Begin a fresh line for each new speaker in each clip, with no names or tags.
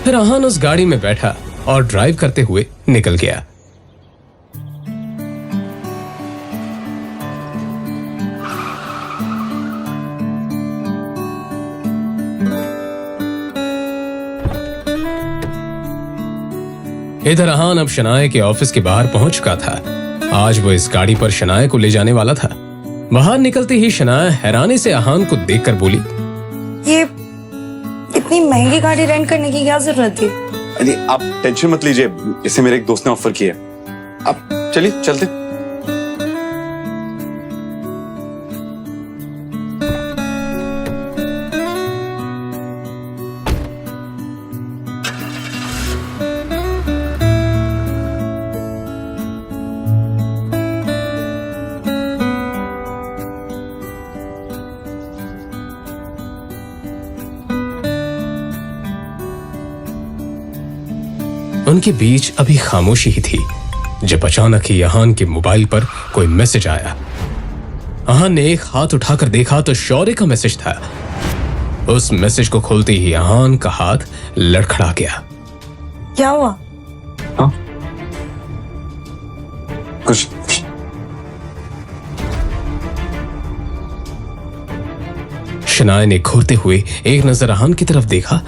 फिर अहान उस गाड़ी में बैठा और ड्राइव करते हुए निकल गया। इधर अहान अब शनाया के ऑफिस के बाहर पहुंच चुका था। आज वो इस गाड़ी पर शनाया को ले जाने वाला था। बाहर निकलते ही शनाया हैरानी से अहान को देखकर बोली,
ये इतनी महंगी गाड़ी रेंट करने की क्या जरूरत थी?
अरे आप टेंशन मत लीजिए, इसे मेरे एक दोस्त ने ऑफर किया। आप चलिए चलते।
उनके बीच अभी खामोशी ही थी जब अचानक ही अहान के मोबाइल पर कोई मैसेज आया। अहान ने एक हाथ उठाकर देखा तो शौर्य का मैसेज था। उस मैसेज को खोलते ही अहान का हाथ लड़खड़ा गया।
क्या हुआ?
हाँ? कुछ
शनाया ने घूरते हुए एक नजर अहान की तरफ देखा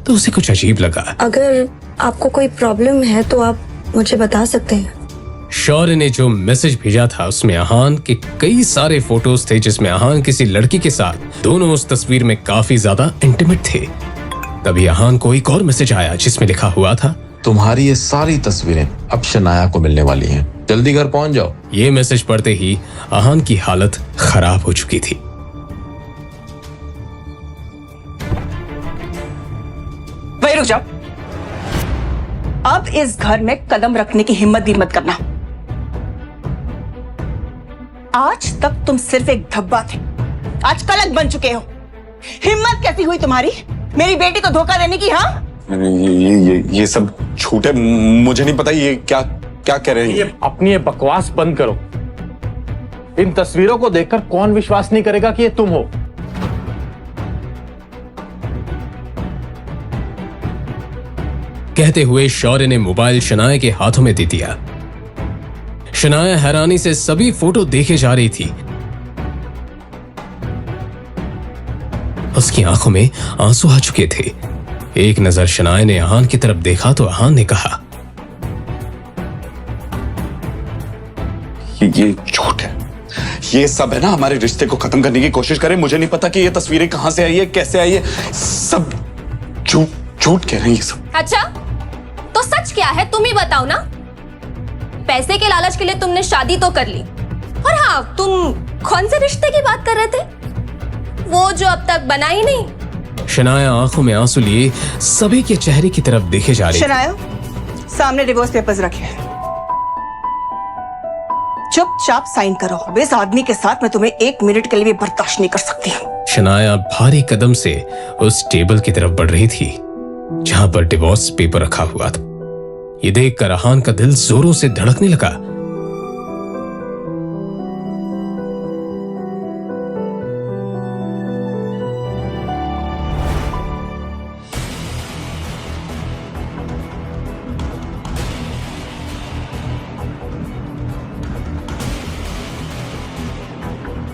तो उसे कुछ अजीब लगा।
अगर आपको कोई प्रॉब्लम है तो आप मुझे बता सकते हैं।
शौर्य ने जो मैसेज भेजा था उसमें अहान के कई सारे फोटोज थे जिसमें अहान किसी लड़की के साथ, दोनों उस तस्वीर में काफी ज्यादा इंटीमेट थे। तभी अहान को एक और मैसेज आया जिसमें लिखा हुआ था,
तुम्हारी ये सारी तस्वीरें अब शनाया को मिलने वाली हैं, जल्दी घर पहुंच जाओ।
ये मैसेज पढ़ते ही अहान की हालत खराब हो चुकी थी।
वही रुक जाओ। अब इस घर में कदम रखने की हिम्मत भी मत करना। आज तक तुम सिर्फ एक धब्बा थे, आज कलंक बन चुके हो। हिम्मत कैसी हुई तुम्हारी मेरी बेटी को धोखा देने की? हाँ,
ये सब झूठ है, मुझे नहीं पता ये क्या क्या कह रहे हैं।
ये अपनी ये बकवास बंद करो। इन तस्वीरों को देखकर कौन विश्वास नहीं करेगा कि ये तुम हो?
कहते हुए शौर्य ने मोबाइल शनाया के हाथों में दे दिया। शनाया हैरानी से सभी फोटो देखे जा रही थी। उसकी आंखों में आंसू आ चुके थे। एक नजर शनाया ने अहान की तरफ देखा तो अहान ने कहा,
ये झूठ है, ये सब है ना हमारे रिश्ते को खत्म करने की कोशिश करे। मुझे नहीं पता कि ये तस्वीरें कहां से आई है, कैसे आई है, सब झूठ कह रहे हैं ये सब।
अच्छा तो सच क्या है तुम ही बताओ ना। पैसे के लालच के लिए तुमने शादी तो कर ली, और हाँ, तुम कौन से रिश्ते की बात कर रहे थे? वो जो अब तक बना ही नहीं।
शनाया आंखों में आंसू लिए सभी के चेहरे की तरफ देखे जा रही।
शनाया, सामने डिवोर्स पेपर्स रखे हैं, चुपचाप साइन करो। इस आदमी के साथ मैं तुम्हें 1 मिनट के लिए भी बर्दाश्त नहीं कर सकती।
शनाया भारी कदम से उस टेबल की तरफ बढ़ रही थी जहां पर डिवोर्स पेपर रखा हुआ था। ये देखकर अहान का दिल जोरों से धड़कने लगा।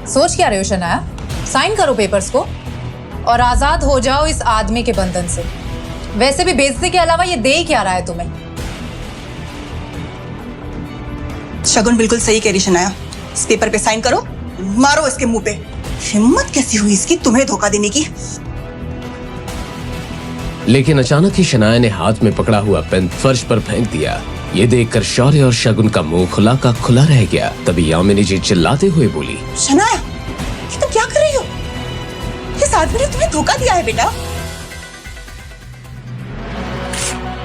सोच क्या रहे हो शनाया? साइन करो पेपर्स को और आजाद हो जाओ इस आदमी के बंधन से। वैसे भी बेइज्जती के अलावा ये दे ही क्या रहा है तुम्हें?
शगुन बिल्कुल सही कह रही शनाया, इस पेपर पे साइन करो, मारो इसके मुंह पे। हिम्मत कैसी हुई इसकी तुम्हें धोखा देने की?
लेकिन अचानक ही शनाया ने हाथ में पकड़ा हुआ पेन फर्श पर फेंक दिया। ये देखकर शौर्य और शगुन का मुंह खुला का खुला रह गया। तभी यामिनी जी चिल्लाते हुए बोली,
शनाया, ये तुम क्या कर रही हो? इस आदमी ने तुम्हें धोखा दिया है बेटा।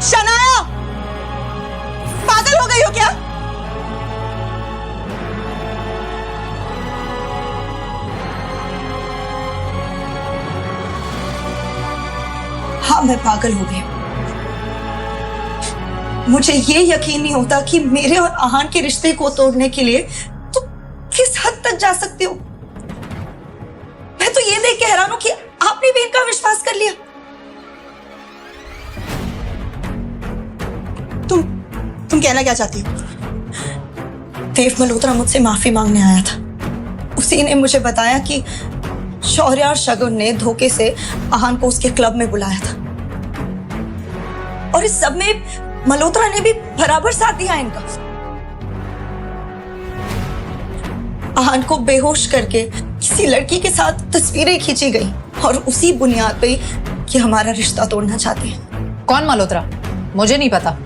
शनाया, पागल हो गई हो क्या? हाँ, मैं पागल हो गई। मुझे ये यकीन नहीं होता कि मेरे और अहान के रिश्ते को तोड़ने के लिए तुम किस हद तक जा सकते हो। मैं तो ये देख के हैरान हूं कि आपने भी इनका विश्वास कर लिया। तुम कहना क्या चाहती हो? देव मल्होत्रा मुझसे माफी मांगने आया था। उसी ने मुझे बताया कि शौर्य और शगुन ने धोखे से आहान को उसके क्लब में बुलाया था, और इस सब में मल्होत्रा ने भी बराबर साथ दिया इनका। आहान को बेहोश करके किसी लड़की के साथ तस्वीरें खींची गई, और उसी बुनियाद पे कि हमारा रिश्ता तोड़ना चाहते हैं।
कौन मल्होत्रा? मुझे नहीं पता।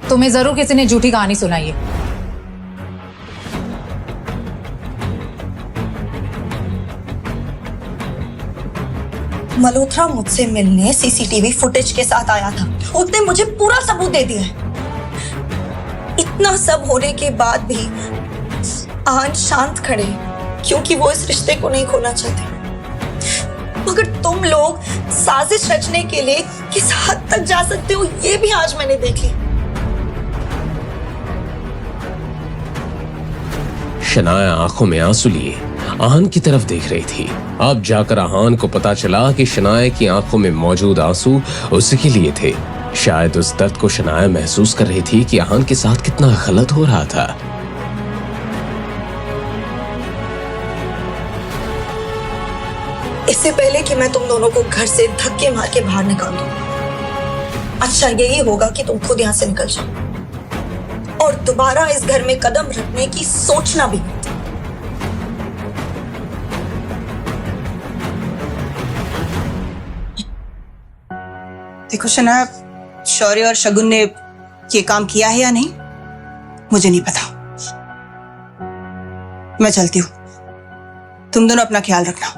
तुम्हें जरूर किसी ने झूठी कहानी सुनाई है।
मल्होत्रा मुझसे मिलने सीसीटीवी फुटेज के साथ आया था। उसने मुझे पूरा सबूत दे दिया है। इतना सब होने के बाद भी आहान शांत खड़े क्योंकि वो इस रिश्ते को नहीं खोना चाहते। मगर तुम लोग साजिश रचने के लिए किस हद तक जा सकते हो, ये भी आज मैंने देख ली।
शनाया आंखों में आंसू लिए आहान की तरफ देख रही थी। अब जाकर आहान को पता चला कि शनाया की आंखों में मौजूद आंसू उसी के लिए थे। शायद उस दर्द को शनाया महसूस कर रही थी कि आहान के साथ कितना गलत हो रहा था।
इससे पहले कि मैं तुम दोनों को घर से धक्के मार के बाहर निकाल दूं, अच्छा यही होगा कि तुम खुद यहां से निकल जाओ और दोबारा इस घर में कदम रखने की सोचना भी मत। देखो शनाया, शौर्य और शगुन ने ये काम किया है या नहीं मुझे नहीं पता। मैं चलती हूं, तुम दोनों अपना ख्याल रखना।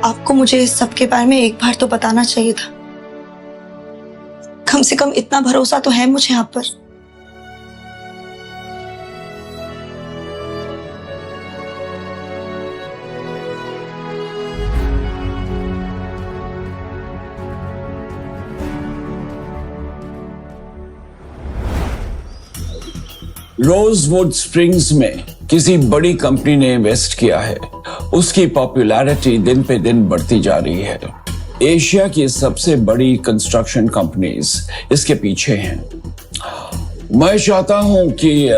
आपको मुझे इस सब के बारे में एक बार तो बताना चाहिए था। कम से कम इतना भरोसा तो है मुझे आप पर।
रोजवुड स्प्रिंग्स में किसी बड़ी कंपनी ने इन्वेस्ट किया है। उसकी पॉपुलैरिटी दिन पे दिन बढ़ती जा रही है। एशिया की सबसे बड़ी कंस्ट्रक्शन कंपनीज इसके पीछे हैं। मैं चाहता हूं कि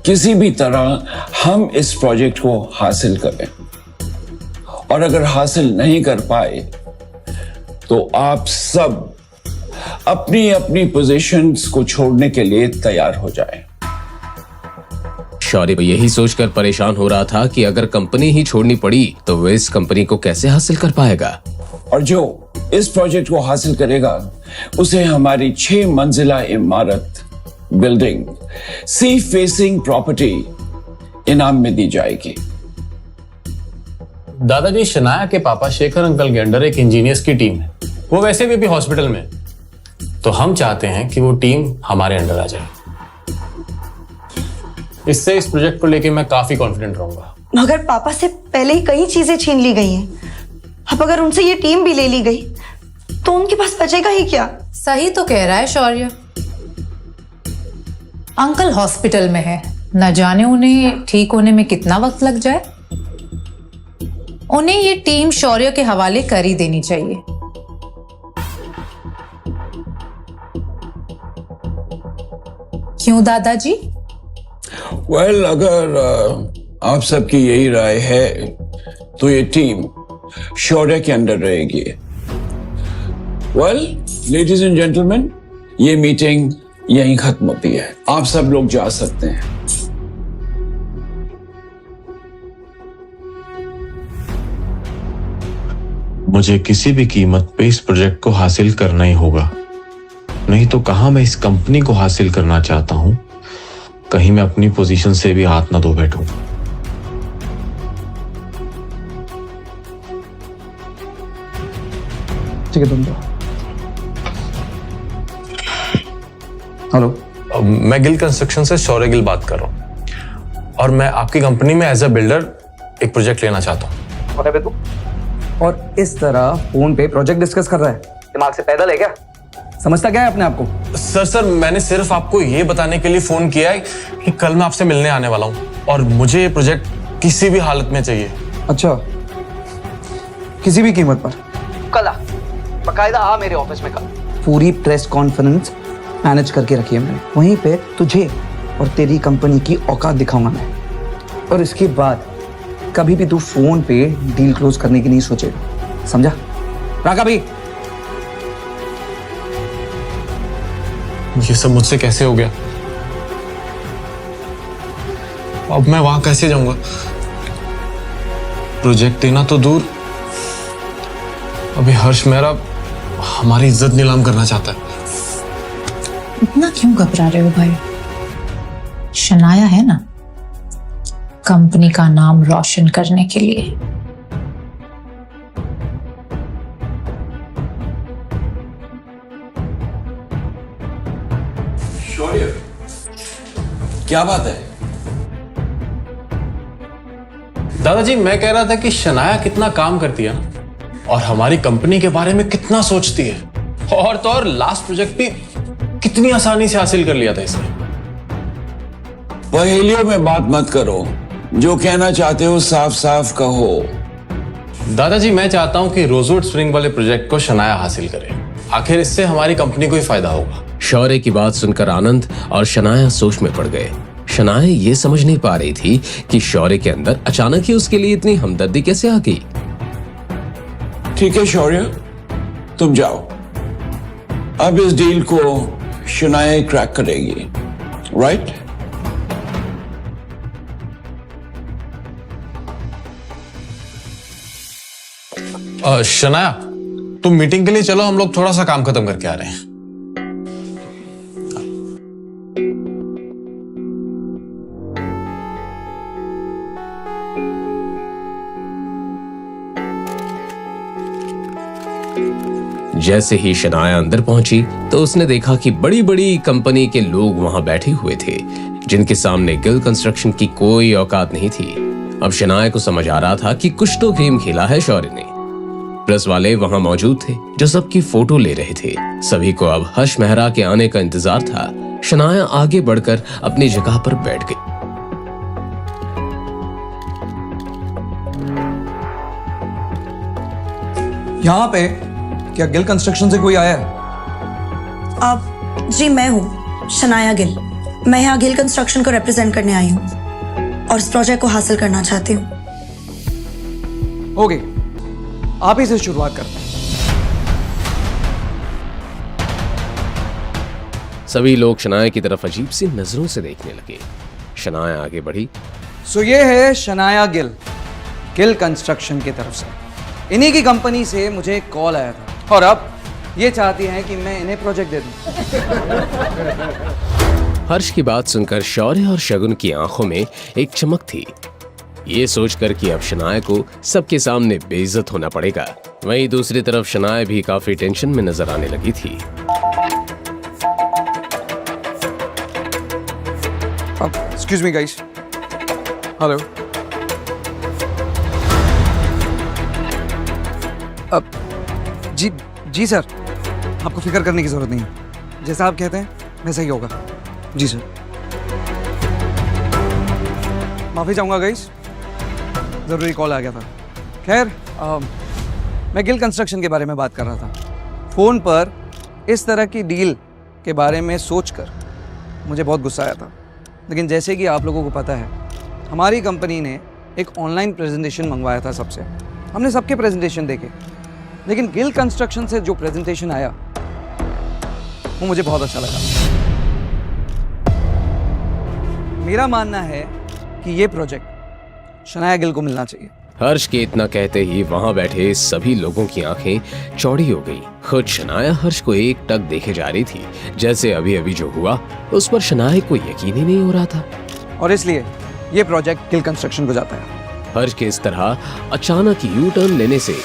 किसी भी तरह हम इस प्रोजेक्ट को हासिल करें, और अगर हासिल नहीं कर पाए तो आप सब अपनी अपनी पोजीशंस को छोड़ने के लिए तैयार हो जाएं।
शौर्य यही सोचकर परेशान हो रहा था कि अगर कंपनी ही छोड़नी पड़ी तो वह इस कंपनी को कैसे हासिल कर पाएगा।
और जो इस प्रोजेक्ट को हासिल करेगा उसे हमारी 6 मंजिला इमारत, बिल्डिंग, सी फेसिंग प्रॉपर्टी इनाम में दी जाएगी।
दादाजी, शनाया के पापा शेखर अंकल के अंडर एक इंजीनियर्स की टीम है। वो वैसे भी अभी हॉस्पिटल में, तो हम चाहते हैं कि वो टीम हमारे अंडर आ जाए। इससे इस प्रोजेक्ट को लेके मैं काफी कॉन्फिडेंट रहूंगा।
मगर पापा से पहले ही कई चीजें छीन ली गई हैं। अब अगर उनसे ये टीम भी ले ली गई तो उनके पास बचेगा ही क्या?
सही तो कह रहा है शौर्य। अंकल हॉस्पिटल में है, न जाने उन्हें ठीक होने में कितना वक्त लग जाए। उन्हें ये टीम शौर्य के हवाले कर ही देनी चाहिए। क्यों दादाजी?
वेल, अगर आप सबकी यही राय है तो ये टीम शौर्य के अंडर रहेगी। वेल, लेडीज एंड जेंटलमैन, ये मीटिंग यहीं खत्म होती है। आप सब लोग जा सकते हैं।
मुझे किसी भी कीमत पे इस प्रोजेक्ट को हासिल करना ही होगा, नहीं तो कहां मैं इस कंपनी को हासिल करना चाहता हूं, कहीं मैं अपनी पोजीशन से भी हाथ ना धो बैठूं।
ठीक है, तुम तो। हेलो,
मैं गिल कंस्ट्रक्शन से शौर्य गिल बात कर रहा हूँ, और मैं आपकी कंपनी में एज अ बिल्डर एक प्रोजेक्ट लेना चाहता हूँ।
कौन है बे तू? और इस तरह फोन पे प्रोजेक्ट डिस्कस कर रहा है? दिमाग से पैदल है क्या? समझता क्या है अपने आप को?
सर, मैंने सिर्फ आपको ये बताने के लिए फोन किया है कि कल मैं आपसे मिलने आने वाला हूँ और मुझे ये प्रोजेक्ट किसी भी हालत में चाहिए।
अच्छा, किसी भी कीमत पर कल आ, बकायदा आ मेरे ऑफिस में कल। पूरी प्रेस कॉन्फ्रेंस मैनेज करके रखी है मैंने। वहीं पे तुझे और तेरी कंपनी की औकात दिखाऊंगा मैं। और इसके बाद कभी भी तू फोन पे डील क्लोज करने की नहीं सोचेगा, समझा? राका भी।
ये सब मुझसे कैसे हो गया? अब मैं वहां कैसे जाऊंगा? प्रोजेक्ट देना तो दूर, अभी हर्ष मेहरा हमारी इज्जत नीलाम करना चाहता है।
इतना क्यों घबरा रहे हो भाई? शनाया है ना, कंपनी का नाम रोशन करने के लिए।
क्या बात है?
दादाजी, मैं कह रहा था कि शनाया कितना काम करती है ना, और हमारी कंपनी के बारे में कितना सोचती है। और तो और लास्ट प्रोजेक्ट भी कितनी आसानी से हासिल कर लिया था इसने।
पहेलियों में बात मत करो, जो कहना चाहते हो साफ साफ कहो।
दादाजी, मैं चाहता हूं कि रोजवुड स्प्रिंग वाले प्रोजेक्ट को शनाया हासिल करे। आखिर इससे हमारी कंपनी को ही फायदा होगा।
शौर्य की बात सुनकर आनंद और शनाया सोच में पड़ गए। शनाया ये समझ नहीं पा रही थी कि शौर्य के अंदर अचानक ही उसके लिए इतनी हमदर्दी कैसे आ गई।
ठीक है शौर्य, तुम जाओ। अब इस डील को शनाया क्रैक करेगी, राइट?
शनाया, तुम मीटिंग के लिए चलो, हम लोग थोड़ा सा काम खत्म करके आ रहे हैं।
जैसे ही शनाया अंदर पहुंची तो उसने देखा कि बड़ी बड़ी कंपनी के लोग वहां बैठे हुए थे, जिनके सामने गिल कंस्ट्रक्शन की कोई औकात नहीं थी। अब शनाया को समझ आ रहा था कि कुछ तो गेम खेला है शौर्य ने। प्रेस वाले वहां मौजूद थे जो सबकी फोटो ले रहे थे। सभी को अब हर्ष मेहरा के आने का इंतजार था। शनाया आगे बढ़कर अपनी जगह पर बैठ गई।
यहाँ पे क्या गिल कंस्ट्रक्शन से कोई आया है?
अब जी मैं हूँ शनाया गिल। मैं यहाँ गिल कंस्ट्रक्शन को रिप्रेजेंट करने आई हूँ और इस प्रोजेक्ट को हासिल करना चाहती हूँ।
ओके, आप ही से शुरुआत करते हैं।
सभी लोग शनाया की तरफ अजीब सी नजरों से देखने लगे। शनाया आगे बढ़ी।
सो ये है शनाया गिल, गिल कंस्ट्रक्शन की तरफ से। इन्हीं की कंपनी से मुझे एक कॉल आया था और अब ये चाहती हैं कि मैं इन्हें प्रोजेक्ट दे दूं।
हर्ष की बात सुनकर शौर्य और शगुन की आंखों में एक चमक थी। ये सोचकर कि अब शनाया को सबके सामने बेइज्जत होना पड़ेगा। वहीं दूसरी तरफ शनाया भी काफी टेंशन में नजर आने लगी थी।
Excuse me guys. हेलो। अब जी सर, आपको फिक्र करने की जरूरत नहीं है। जैसा आप कहते हैं वैसा ही होगा। जी सर। माफी चाहूंगा गाइस, जरूरी कॉल आ गया था। खैर, मैं गिल कंस्ट्रक्शन के बारे में बात कर रहा था। फोन पर इस तरह की डील के बारे में सोचकर मुझे बहुत गुस्सा आया था। लेकिन जैसे कि आप लोगों को पता है, हमारी कंपनी ने एक ऑनलाइन प्रेजेंटेशन मंगवाया था सबसे। हमने सबके प्रेजेंटेशन देखे, लेकिन गिल कंस्ट्रक्शन से जो प्रेजेंटेशन आया वो मुझे बहुत अच्छा लगा। मेरा मानना है कि ये प्रोजेक्ट शनाया गिल को मिलना चाहिए।
हर्ष के इतना कहते ही वहां बैठे सभी लोगों की आंखें चौड़ी हो गई। खुद शनाया हर्ष को एक टक देखे जा रही थी, जैसे अभी अभी जो हुआ उस पर शनाया को यकीन ही नहीं हो रहा था।
और इसलिए ये प्रोजेक्ट गिल कंस्ट्रक्शन को जाता है।
हर्ष के इस तरह अचानक यू टर्न लेने से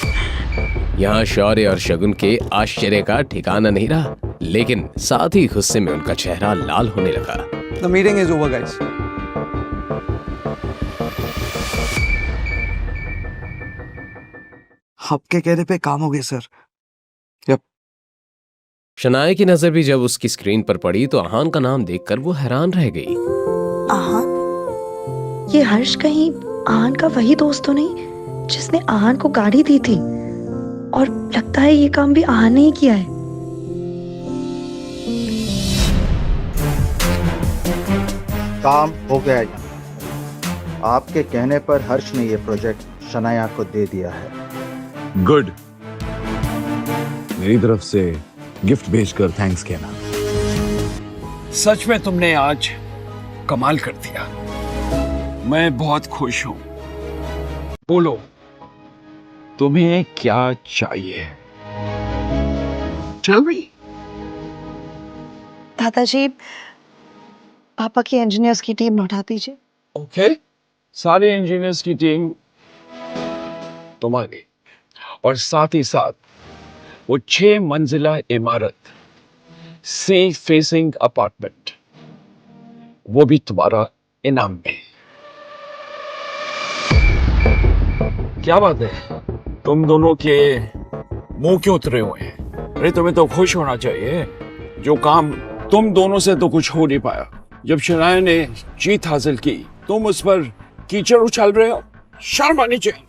यहाँ शौर्य और शगुन के आश्चर्य का ठिकाना नहीं रहा, लेकिन साथ ही गुस्से में उनका चेहरा लाल होने लगा।
The meeting is over, guys. आपके कहने पे काम हो गया सर। यप।
शनाया की नजर भी जब उसकी स्क्रीन पर पड़ी तो आहान का नाम देखकर वो हैरान रह गई।
आहान? ये हर्ष कहीं आहान का वही दोस्त तो नहीं जिसने आहान को गाड़ी दी थी? और लगता है ये काम भी आहा ने ही किया है।
काम हो गया है। आपके कहने पर हर्ष ने यह प्रोजेक्ट शनाया को दे दिया है।
गुड। मेरी तरफ से गिफ्ट भेजकर थैंक्स कहना। सच में तुमने आज कमाल कर दिया। मैं बहुत खुश हूं। बोलो तुम्हें क्या चाहिए? Tell me.
दादाजी, पापा की इंजीनियर्स की टीम लौटा दीजिए।
ओके, सारे इंजीनियर्स की टीम तुम्हारी, और साथ ही साथ वो 6 मंजिला इमारत, सी फेसिंग अपार्टमेंट, वो भी तुम्हारा इनाम में। क्या बात है, तुम दोनों के मुंह क्यों उतरे हुए हैं? अरे तुम्हें तो खुश होना चाहिए। जो काम तुम दोनों से तो कुछ हो नहीं पाया, जब शनाया ने जीत हासिल की तुम उस पर कीचड़ उछाल रहे हो। शर्म आनी चाहिए।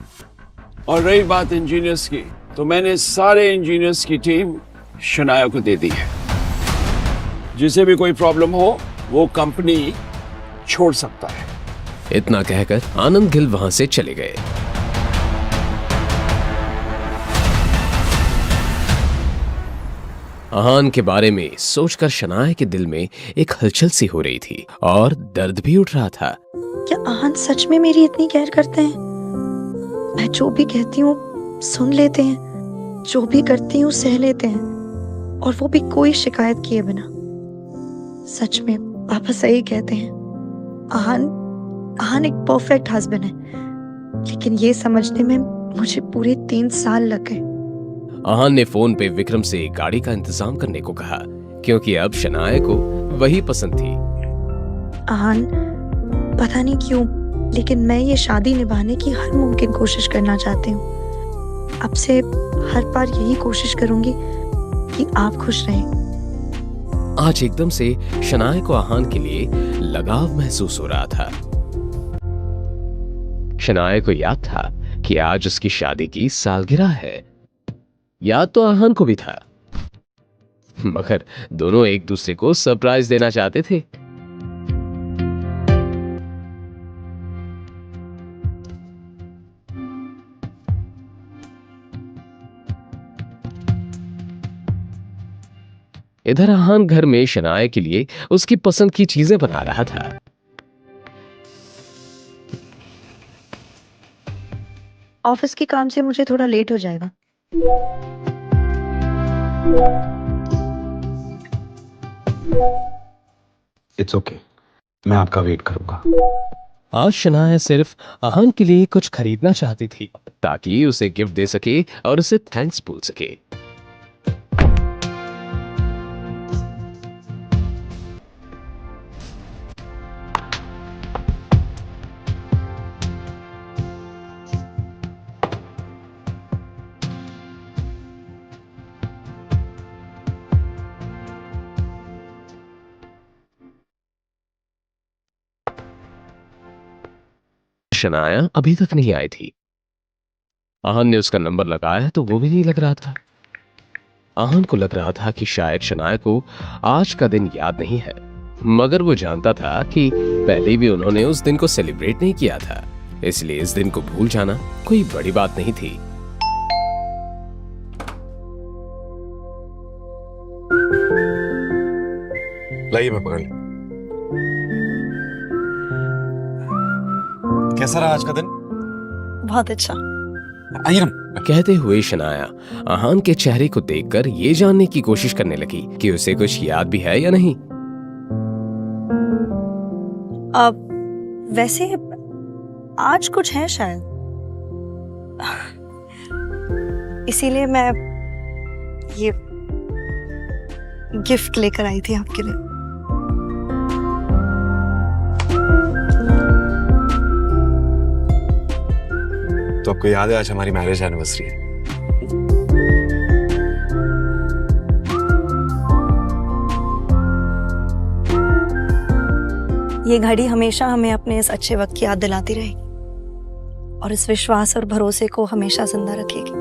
और रही बात इंजीनियर्स की, तो मैंने सारे इंजीनियर्स की टीम शनाया को दे दी है। जिसे भी कोई प्रॉब्लम हो वो कंपनी छोड़ सकता है।
इतना कहकर आनंद गिल वहां से चले गए। आहान के बारे में सोचकर शनाया के दिल में एक हलचल सी हो रही थी और दर्द भी उठ रहा था।
क्या आहान सच में मेरी इतनी केयर करते हैं? मैं जो भी कहती हूँ सुन लेते हैं, जो भी करती हूँ सह लेते हैं, और वो भी कोई शिकायत किए बिना। सच में पापा सही कहते हैं। आहान एक परफेक्ट हस्बैंड है, लेकिन ये समझने में मुझे पूरे 3 साल लग गए।
आहान ने फोन पे विक्रम से गाड़ी का इंतजाम करने को कहा, क्योंकि अब शनाया को वही पसंद थी।
आहान, पता नहीं क्यों, लेकिन मैं ये शादी निभाने की हर मुमकिन कोशिश करना चाहती हूँ। अब से हर बार यही कोशिश करूंगी कि आप खुश रहें।
आज एकदम से शनाया को आहान के लिए लगाव महसूस हो रहा था। शनाया को याद था कि आज उसकी शादी की सालगिरह है। याद तो आहान को भी था, मगर दोनों एक दूसरे को सरप्राइज देना चाहते थे। इधर आहान घर में शनाया के लिए उसकी पसंद की चीजें बना रहा था।
ऑफिस के काम से मुझे थोड़ा लेट हो जाएगा।
इट्स ओके, मैं आपका वेट करूंगा।
आज शनाया सिर्फ आहान के लिए कुछ खरीदना चाहती थी ताकि उसे गिफ्ट दे सके और उसे थैंक्स बोल सके। शनाया अभी तक नहीं आई थी। आहान ने उसका नंबर लगाया तो वो भी नहीं लग रहा था। आहान को लग रहा था कि शायद शनाया को आज का दिन याद नहीं है, मगर वो जानता था कि पहले भी उन्होंने उस दिन को सेलिब्रेट नहीं किया था, इसलिए इस दिन को भूल जाना कोई बड़ी बात नहीं थी।
लाइए, मैं पकड़ लें। कैसा रहा आज का दिन?
बहुत अच्छा।
आइए ना।
कहते हुए शनाया आहान के चेहरे को देखकर ये जानने की कोशिश करने लगी कि उसे कुछ याद भी है या नहीं।
अब वैसे आज कुछ है शायद, इसीलिए मैं ये गिफ्ट लेकर आई थी आपके लिए।
तो आपको याद है आज हमारी मैरिज एनिवर्सरी है?
ये घड़ी हमेशा हमें अपने इस अच्छे वक्त की याद दिलाती रहेगी और इस विश्वास और भरोसे को हमेशा जिंदा रखेगी।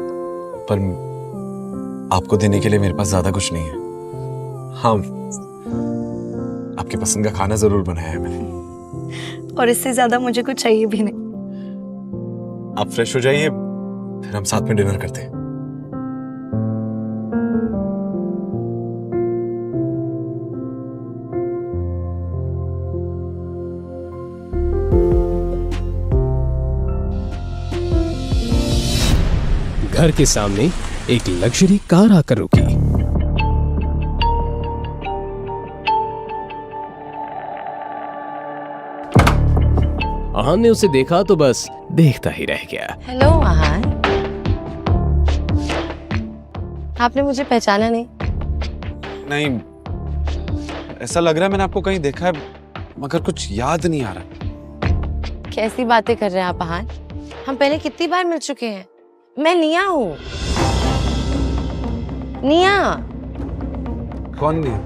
पर आपको देने के लिए मेरे पास ज्यादा कुछ नहीं है। हाँ, आपकी पसंद का खाना जरूर बनाया है मैंने।
और इससे ज्यादा मुझे कुछ चाहिए भी नहीं।
आप फ्रेश हो जाइए, फिर हम साथ में डिनर करते हैं।
घर के सामने एक लग्जरी कार आकर रुकी। आहान ने उसे देखा तो बस देखता ही रह गया।
हेलो आहान, आपने मुझे पहचाना नहीं?
नहीं, ऐसा लग रहा है मैंने आपको कहीं देखा है, मगर कुछ याद नहीं आ रहा।
कैसी बातें कर रहे हैं आप आहान? हम पहले कितनी बार मिल चुके हैं। मैं निया हूँ। निया।
कौन नहीं?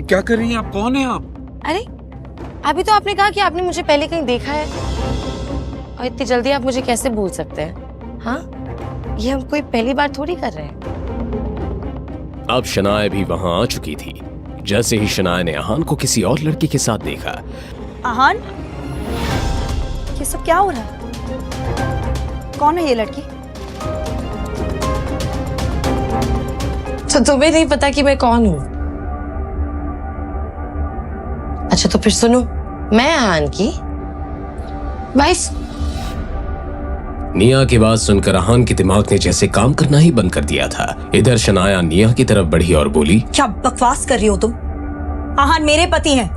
क्या कर रही हैं आप? कौन है आप?
अरे अभी तो आपने कहा कि आपने मुझे पहले कहीं देखा है, और इतनी जल्दी आप मुझे कैसे भूल सकते हैं? हाँ, ये हम कोई पहली बार थोड़ी कर रहे हैं।
अब शनाया भी वहां आ चुकी थी। जैसे ही शनाया ने आहान को किसी और लड़की के साथ देखा।
आहान, ये सब क्या हो रहा है? कौन है ये लड़की?
तो तुम्हें नहीं पता कि मैं कौन हूँ? अच्छा तो फिर सुनो, मैं आहान की वाइफ।
निया की बात सुनकर आहान के दिमाग ने जैसे काम करना ही बंद कर दिया था। इधर शनाया निया की तरफ बढ़ी और बोली,
क्या बकवास कर रही हो तुम? आहान मेरे पति हैं।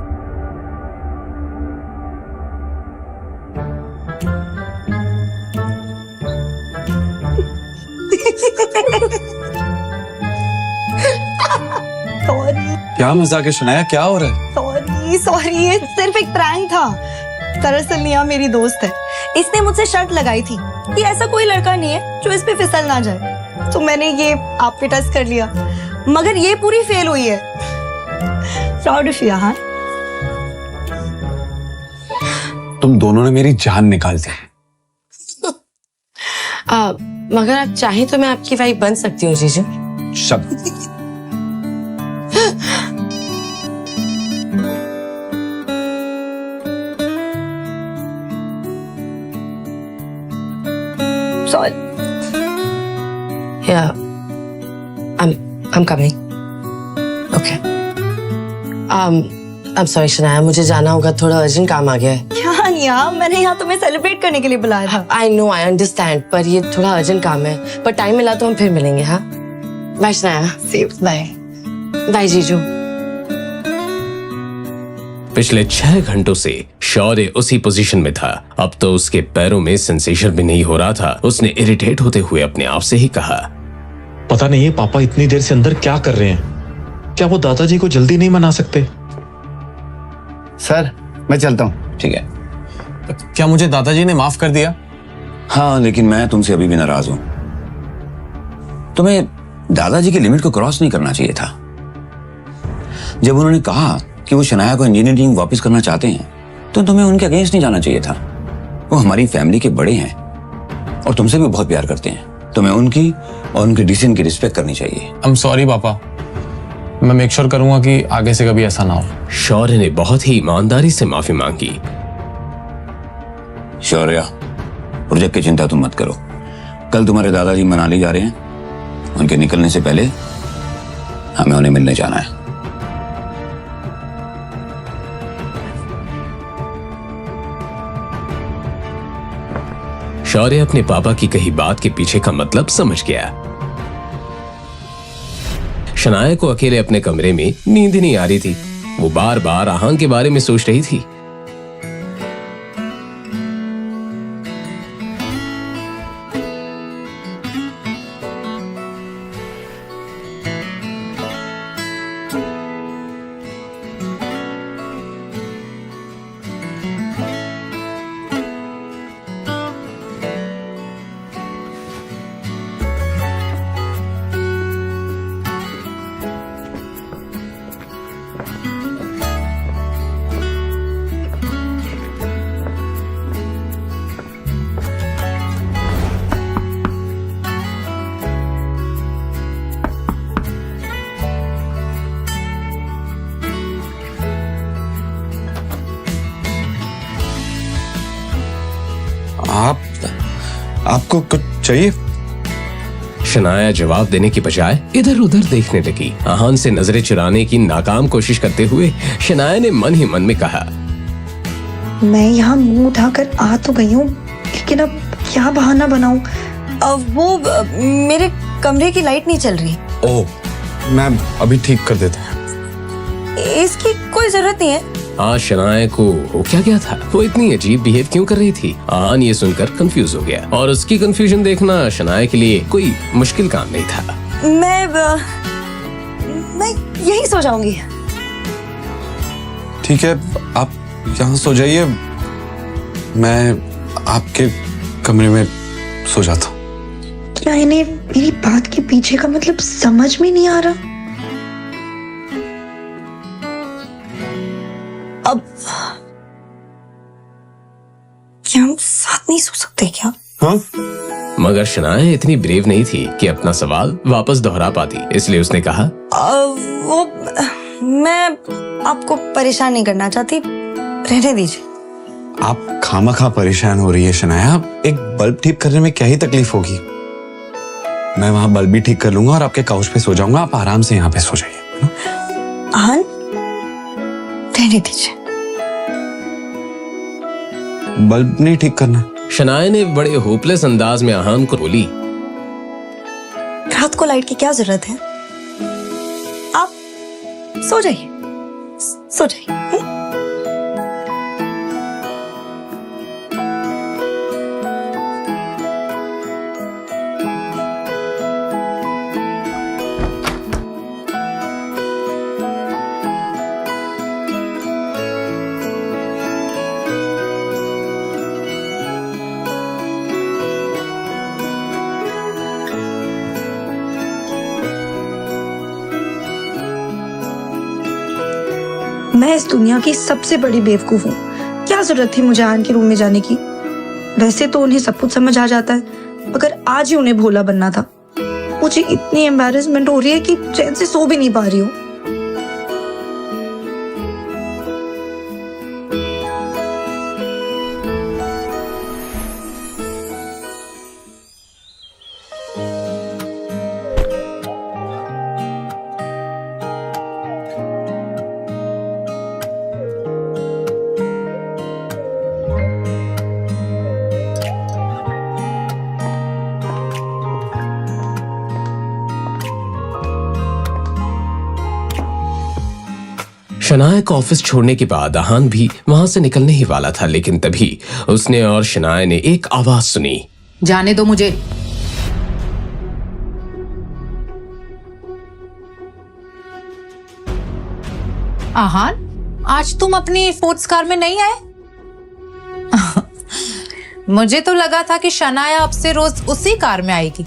क्या मजाक है शनाया, क्या हो रहा है?
सॉरी, ये सिर्फ एक प्रैंक था। दरअसल निया मेरी दोस्त है। इसने मुझसे शर्त लगाई थी कि ऐसा कोई लड़का नहीं है जो इस पे फिसल ना जाए, तो मैंने ये आप पे टेस्ट कर लिया, मगर ये पूरी फेल हुई है। Proud of you Aahaan.
तुम दोनों ने मेरी जान निकाल दी।
मगर आप चाहें तो मैं आपकी वाइफ बन सकती हूँ जीजू।
शब्द
Sorry.
Yeah, I'm coming. Okay. I'm sorry Shanaya, मुझे जाना होगा, थोड़ा अर्जेंट काम आ गया है।
क्या निया, मैंने यहाँ तुम्हें सेलिब्रेट करने के लिए बुलाया था।
I know, I understand, पर ये थोड़ा अर्जेंट काम है, पर टाइम मिला तो हम फिर मिलेंगे। हाँ, बाय शनाया।
बाय
बाय जीजू।
पिछले 6 घंटों से शौर्य उसी पोजीशन में था। अब तो उसके पैरों में सेंसेशन भी नहीं हो रहा था। उसने इरिटेट होते हुए अपने आप से ही कहा,
पता नहीं है पापा इतनी देर से अंदर क्या कर रहे हैं। क्या वो दादाजी को जल्दी नहीं मना सकते?
सर मैं चलता हूँ।
ठीक है। क्या मुझे दादाजी ने माफ कर दिया?
हाँ, लेकिन मैं तुमसे अभी भी नाराज हूं। तुम्हें दादाजी की लिमिट को क्रॉस नहीं करना चाहिए था। जब उन्होंने कहा कि वो शनाया को इंजीनियरिंग वापस करना चाहते हैं, तो तुम्हें उनके अगेंस्ट नहीं जाना चाहिए था। वो हमारी फैमिली के बड़े हैं और तुमसे भी बहुत प्यार करते हैं। तुम्हें उनकी और उनके डिसीजन की रिस्पेक्ट करनी चाहिए।
आई एम सॉरी पापा, मैं मेक श्योर करूंगा कि आगे से कभी ऐसा ना हो।
शौर्य ने बहुत ही ईमानदारी से माफी मांगी।
शौर्या, प्रोजेक्ट की चिंता तुम मत करो। कल तुम्हारे दादाजी मनाली जा रहे हैं। उनके निकलने से पहले हमें उन्हें मिलने जाना है।
शौर्य अपने पापा की कही बात के पीछे का मतलब समझ गया। शनाया को अकेले अपने कमरे में नींद नहीं आ रही थी। वो बार बार आहान के बारे में सोच रही थी।
आपको कुछ चाहिए?
शनाया जवाब देने की बजाय इधर उधर देखने लगी। आहान से नजरें चुराने की नाकाम कोशिश करते हुए शनाया ने मन ही मन में कहा,
मैं यहाँ मुंह उठाकर आ तो गई हूँ, लेकिन अब क्या बहाना बनाऊं?
मेरे कमरे की लाइट नहीं चल रही।
ओह, मैं अभी ठीक कर देता हूँ।
इसकी कोई जरूरत नहीं है।
आज शनाया को हो क्या गया था? वो इतनी अजीब बिहेव क्यों कर रही थी? आहान ये सुनकर कंफ्यूज हो गया, और उसकी कंफ्यूजन देखना शनाया के लिए कोई मुश्किल काम नहीं था।
मैं यही सो जाऊंगी।
ठीक है, आप यहाँ सो जाइए, मैं आपके कमरे में सो जाता हूँ।
क्या इन्हें मेरी बात के पीछे का मतलब समझ में नहीं आ रहा?
अब क्या हम साथ नहीं सो सकते क्या?
हाँ?
मगर शनाया इतनी ब्रेव नहीं थी कि अपना सवाल वापस दोहरा पाती, इसलिए उसने कहा,
मैं आपको परेशान नहीं करना चाहती, रहने दीजिए।
आप खामखा परेशान हो रही है शनाया। एक बल्ब ठीक करने में क्या ही तकलीफ होगी? मैं वहां बल्ब भी ठीक कर लूंगा और आपके काउच पे सो जाऊंगा। आप आराम से यहाँ पे सो जाइए।
आहान, रहने दीजिए।
बल्ब नहीं ठीक करना।
शनाया ने बड़े होपलेस अंदाज में आहान को बोली,
रात को लाइट की क्या जरूरत है? आप सो जाइए, सो जाइए।
मैं इस दुनिया की सबसे बड़ी बेवकूफ हूँ। क्या जरूरत थी मुझे आहान के रूम में जाने की? वैसे तो उन्हें सब कुछ समझ आ जाता है, मगर आज ही उन्हें भोला बनना था। मुझे इतनी एम्बैरेसमेंट हो रही है कि चैन से सो भी नहीं पा रही हूँ।
शनाया का ऑफिस छोड़ने के बाद आहान भी वहां से निकलने ही वाला था, लेकिन तभी उसने और शनाया ने एक आवाज सुनी।
जाने दो मुझे। आहान, आज तुम अपनी स्पोर्ट्स कार में नहीं आए? मुझे तो लगा था कि शनाया अब से रोज उसी कार में आएगी।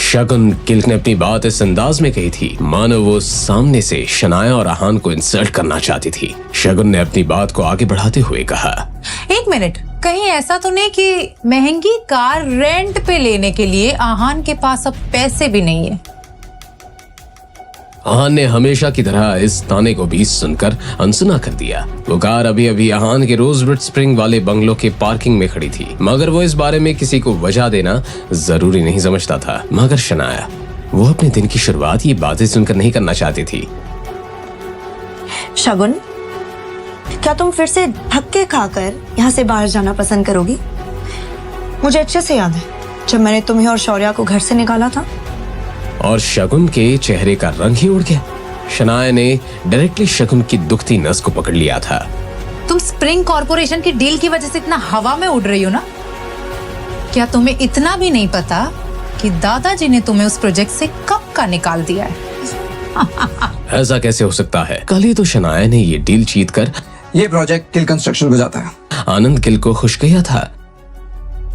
शगुन गिल ने अपनी बात इस अंदाज में कही थी मानो वो सामने से शनाया और आहान को इंसल्ट करना चाहती थी। शगुन ने अपनी बात को आगे बढ़ाते हुए कहा,
एक मिनट, कहीं ऐसा तो नहीं कि महंगी कार रेंट पे लेने के लिए आहान के पास अब पैसे भी नहीं है?
आहान ने हमेशा की तरह इस ताने को भी सुनकर अनसुना कर दिया। वो कार अभी अभी आहान के रोजवुड स्प्रिंग वाले बंगलों के पार्किंग में खड़ी थी, मगर वो इस बारे में किसी को वजह देना जरूरी नहीं समझता था। मगर शनाया, वो अपने दिन की शुरुआत ये बातें सुनकर नहीं करना चाहती थी।
शगुन, क्या तुम फिर से धक्के खाकर यहाँ से बाहर जाना पसंद करोगी? मुझे अच्छे से याद है जब मैंने तुम्हें और शौर्या को घर से निकाला था।
और शगुन के चेहरे का रंग ही उड़ गया। शनाया ने डायरेक्टली शगुन की दुखती नस को पकड़ लिया था।
तुम स्प्रिंग कॉर्पोरेशन की डील की वजह से इतना हवा में उड़ रही हो ना? क्या तुम्हें इतना भी नहीं पता कि दादाजी ने तुम्हें उस प्रोजेक्ट से कब का निकाल दिया है?
ऐसा कैसे हो सकता है? कल ही तो शनाया ने ये डील जीत कर
ये प्रोजेक्ट किल कंस्ट्रक्शन को जाता है।
आनंद किल को खुश किया था,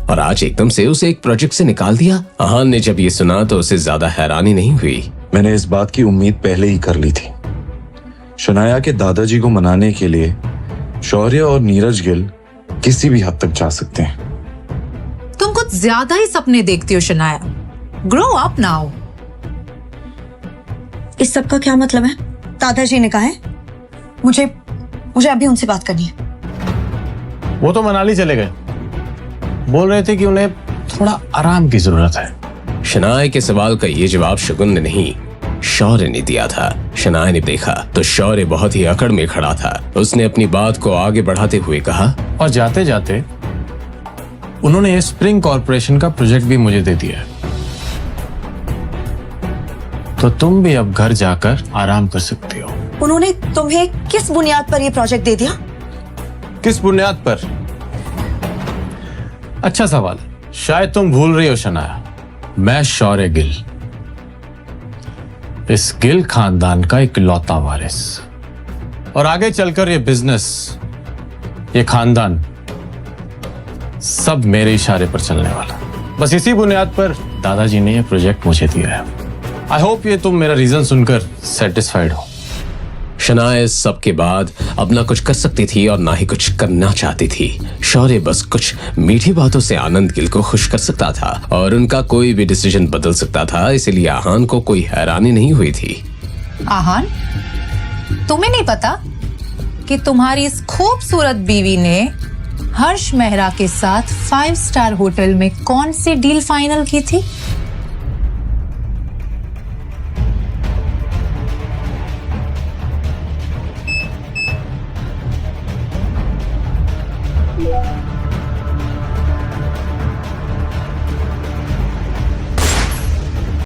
और आज एकदम से उसे एक प्रोजेक्ट से निकाल दिया। आहान ने जब ये सुना तो उसे ज्यादा हैरानी नहीं हुई।
मैंने इस बात की उम्मीद पहले ही कर ली थी। शनाया के दादाजी को मनाने के लिए शौर्य और नीरज गिल किसी भी हद तक जा सकते हैं।
तुम कुछ ज्यादा ही सपने देखती हो शनाया। Grow up now.
इस सब का क्या मतलब है? दादाजी ने कहा है मुझे अभी उनसे बात करनी है।
वो तो मनाली चले गए। बोल रहे थे कि उन्हें थोड़ा आराम की जरूरत है।
शनाया के सवाल का ये जवाब शगुन ने नहीं, शौर्य ने दिया था। शनाया ने देखा तो शौर्य बहुत ही अकड़ में खड़ा था। उसने अपनी बात को आगे बढ़ाते हुए कहा,
और जाते जाते उन्होंने स्प्रिंग कॉर्पोरेशन का प्रोजेक्ट भी मुझे दे दिया है। तो तुम भी अब घर जाकर आराम कर सकती हो।
उन्होंने तुम्हें किस बुनियाद पर यह प्रोजेक्ट दे दिया?
किस बुनियाद पर? अच्छा सवाल। शायद तुम भूल रही हो शनाया, मैं शौर्य गिल, इस गिल खानदान का इकलौता वारिस, और आगे चलकर ये बिजनेस, ये खानदान सब मेरे इशारे पर चलने वाला। बस इसी बुनियाद पर दादाजी ने ये प्रोजेक्ट मुझे दिया है। आई होप ये तुम मेरा रीजन सुनकर सेटिस्फाइड हो।
शनाया इस सब के बाद अब ना कुछ कर सकती थी और ना ही कुछ करना चाहती थी। शौर्य बस कुछ मीठी बातों से आनंद गिल को खुश कर सकता था और उनका कोई भी डिसीजन बदल सकता था, इसलिए आहान को कोई हैरानी नहीं हुई थी।
आहान, तुम्हें नहीं पता कि तुम्हारी इस खूबसूरत बीवी ने हर्ष मेहरा के साथ 5 स्टार होटल में कौन सी डील फाइनल की थी?